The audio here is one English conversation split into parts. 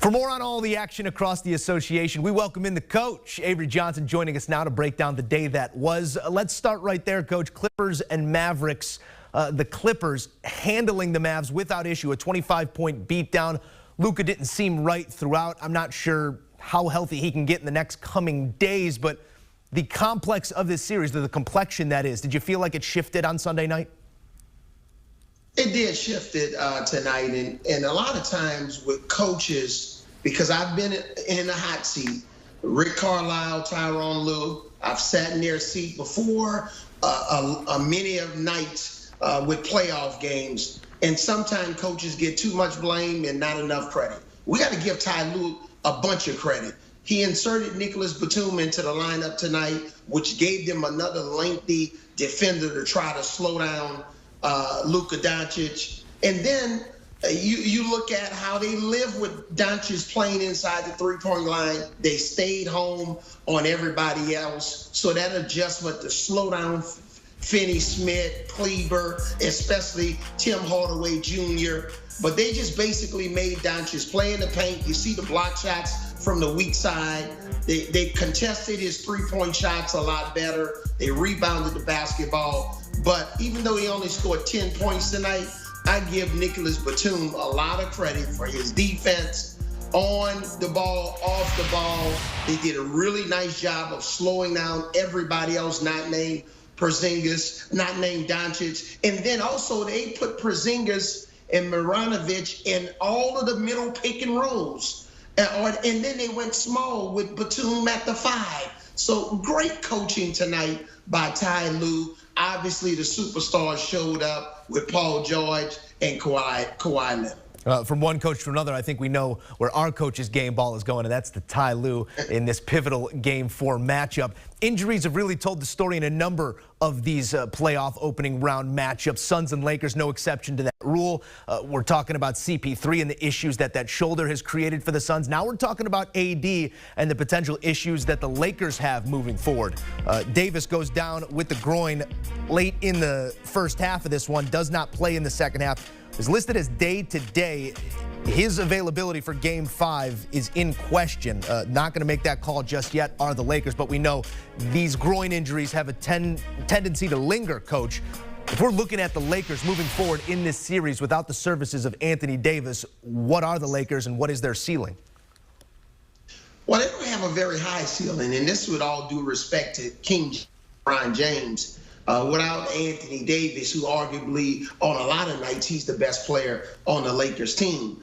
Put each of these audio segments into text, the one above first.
For more on all the action across the association, we welcome in the coach, Avery Johnson, joining us now to break down the day that was. Let's start right there, Coach. Clippers and Mavericks. The Clippers handling the Mavs without issue, a 25-point beatdown. Luka didn't seem right throughout. I'm not sure how healthy he can get in the next coming days, but the complex of this series, the complexion that is, did you feel like it shifted on Sunday night? It did shift it tonight, and a lot of times with coaches, because I've been in the hot seat, Rick Carlisle, Tyronn Lue, I've sat in their seat before many of nights with playoff games, and sometimes coaches get too much blame and not enough credit. We got to give Ty Lue a bunch of credit. He inserted Nicholas Batum into the lineup tonight, which gave them another lengthy defender to try to slow down Luka Doncic. And then you look at how they live with Doncic playing inside the three-point line. They stayed home on everybody else. So that adjustment to slow down Finney-Smith, Kleber, especially Tim Hardaway Jr., but they just basically made Doncic play in the paint. You see the block shots from the weak side. They contested his three-point shots a lot better. They rebounded the basketball. But even though he only scored 10 points tonight, I give Nicholas Batum a lot of credit for his defense on the ball, off the ball. They did a really nice job of slowing down everybody else not named Porzingis, not named Doncic. And then also they put Porzingis and Marjanovic in all of the middle pick and rolls. And then they went small with Batum at the 5. So great coaching tonight by Ty Lue. Obviously, the superstars showed up with Paul George and Kawhi Leonard. From one coach to another, I think we know where our coach's game ball is going, and that's to Ty Lue in this pivotal Game 4 matchup. Injuries have really told the story in a number of these playoff opening round matchups. Suns and Lakers, no exception to that rule. We're talking about CP3 and the issues that shoulder has created for the Suns. Now we're talking about AD and the potential issues that the Lakers have moving forward. Davis goes down with the groin late in the first half of this one, does not play in the second half. Is listed as day-to-day. His availability for Game 5 is in question. Not going to make that call just yet are the Lakers, but we know these groin injuries have a tendency to linger, Coach. If we're looking at the Lakers moving forward in this series without the services of Anthony Davis, what are the Lakers and what is their ceiling? Well, they don't have a very high ceiling, and this with all due respect to King LeBron James. Without Anthony Davis, who arguably on a lot of nights he's the best player on the Lakers team.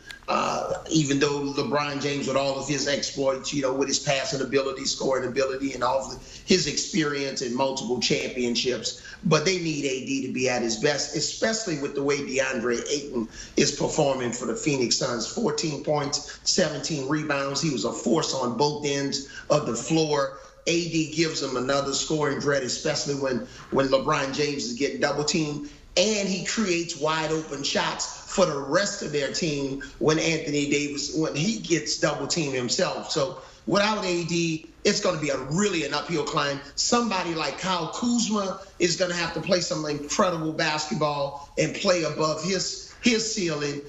Even though LeBron James, with all of his exploits, with his passing ability, scoring ability, and all of his experience in multiple championships, but they need AD to be at his best, especially with the way DeAndre Ayton is performing for the Phoenix Suns. 14 points, 17 rebounds. He was a force on both ends of the floor. AD gives him another scoring threat, especially when LeBron James is getting double teamed, and he creates wide open shots for the rest of their team when Anthony Davis, when he gets double teamed himself. So without AD, it's going to be really an uphill climb. Somebody like Kyle Kuzma is going to have to play some incredible basketball and play above his ceiling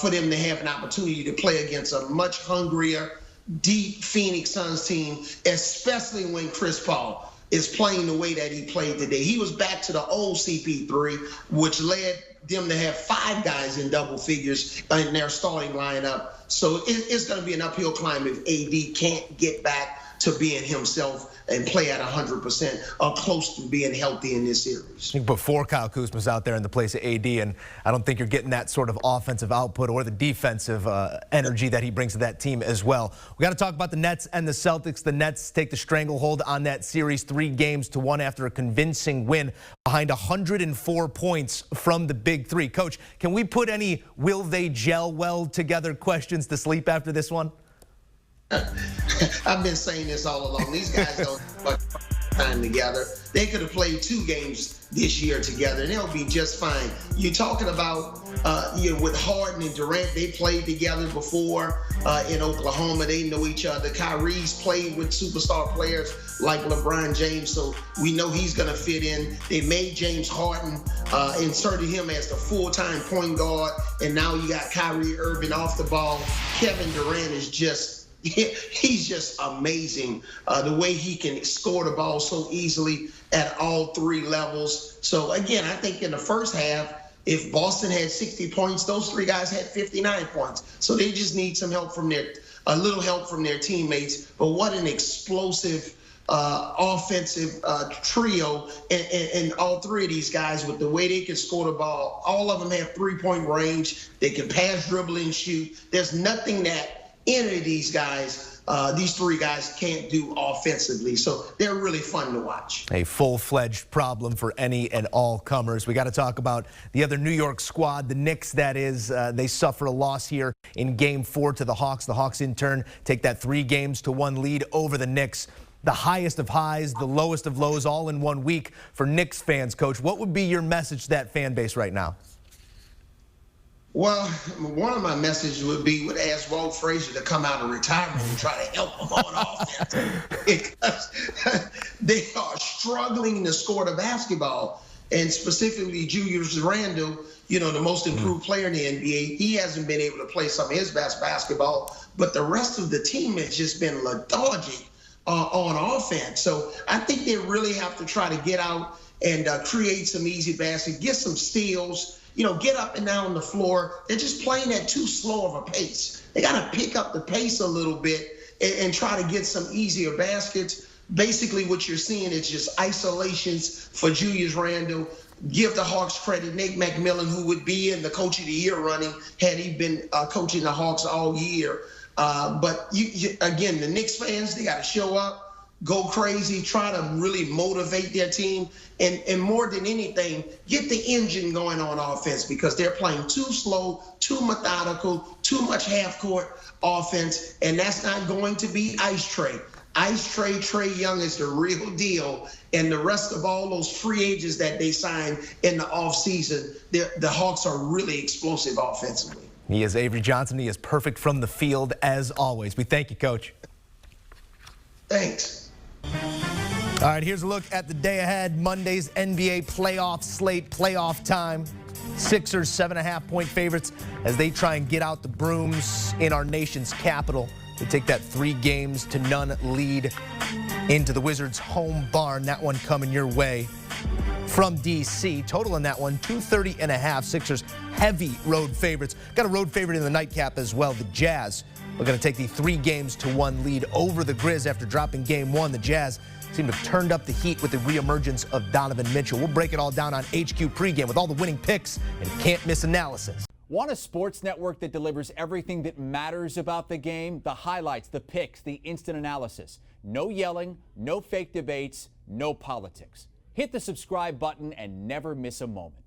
for them to have an opportunity to play against a much hungrier, deep Phoenix Suns team, especially when Chris Paul is playing the way that he played today. He was back to the old CP3, which led them to have 5 guys in double figures in their starting lineup. So it's going to be an uphill climb if AD can't get back to being himself and play at 100% or close to being healthy in this series. I think before Kyle Kuzma's out there in the place of AD, and I don't think you're getting that sort of offensive output or the defensive energy that he brings to that team as well. We got to talk about the Nets and the Celtics. The Nets take the stranglehold on that series 3-1 after a convincing win behind 104 points from the Big Three. Coach, can we put any will they gel well together questions to sleep after this one? I've been saying this all along. These guys don't. time together. They could have played 2 games this year together, and they'll be just fine. You're talking about, with Harden and Durant, they played together before in Oklahoma. They know each other. Kyrie's played with superstar players like LeBron James, so we know he's going to fit in. They made James Harden, inserted him as the full-time point guard, and now you got Kyrie Irving off the ball. Kevin Durant is he's just amazing. The way he can score the ball so easily at all 3 levels. So again, I think in the first half, if Boston had 60 points, those 3 guys had 59 points. So they just need some help a little help from their teammates. But what an explosive offensive trio, and all 3 of these guys, with the way they can score the ball. All of them have 3-point range. They can pass, dribble, and shoot. There's nothing that any of these guys, these 3 guys, can't do offensively. So they're really fun to watch. A full-fledged problem for any and all comers. We got to talk about the other New York squad, the Knicks, that is. They suffer a loss here in Game 4 to the Hawks. The Hawks, in turn, take that 3-1 lead over the Knicks. The highest of highs, the lowest of lows, all in 1 week for Knicks fans. Coach, what would be your message to that fan base right now? Well, one of my messages would ask Walt Frazier to come out of retirement and try to help them on offense, because they are struggling to score the basketball. And specifically, Julius Randle, the most improved player in the NBA, he hasn't been able to play some of his best basketball, but the rest of the team has just been lethargic on offense. So I think they really have to try to get out and create some easy baskets, get some steals, get up and down the floor. They're just playing at too slow of a pace. They got to pick up the pace a little bit and try to get some easier baskets. Basically, what you're seeing is just isolations for Julius Randle. Give the Hawks credit. Nate McMillan, who would be in the Coach of the Year running had he been coaching the Hawks all year. But again, the Knicks fans, they got to show up, go crazy, try to really motivate their team, and more than anything, get the engine going on offense, because they're playing too slow, too methodical, too much half-court offense, and that's not going to be Ice Trae. Ice Trae, Trae Young is the real deal, and the rest of all those free agents that they signed in the offseason, the Hawks are really explosive offensively. He is Avery Johnson. He is perfect from the field, as always. We thank you, Coach. Thanks. All right, here's a look at the day ahead. Monday's NBA playoff slate, playoff time. Sixers 7.5-point favorites as they try and get out the brooms in our nation's capital. They take that 3-0 lead into the Wizards' home barn. That one coming your way from D.C. Total in that one, 230.5. Sixers heavy road favorites. Got a road favorite in the nightcap as well. The Jazz are going to take the 3-1 lead over the Grizz after dropping Game 1. The Jazz seem to have turned up the heat with the reemergence of Donovan Mitchell. We'll break it all down on HQ Pregame with all the winning picks and can't miss analysis. Want a sports network that delivers everything that matters about the game? The highlights, the picks, the instant analysis. No yelling, no fake debates, no politics. Hit the subscribe button and never miss a moment.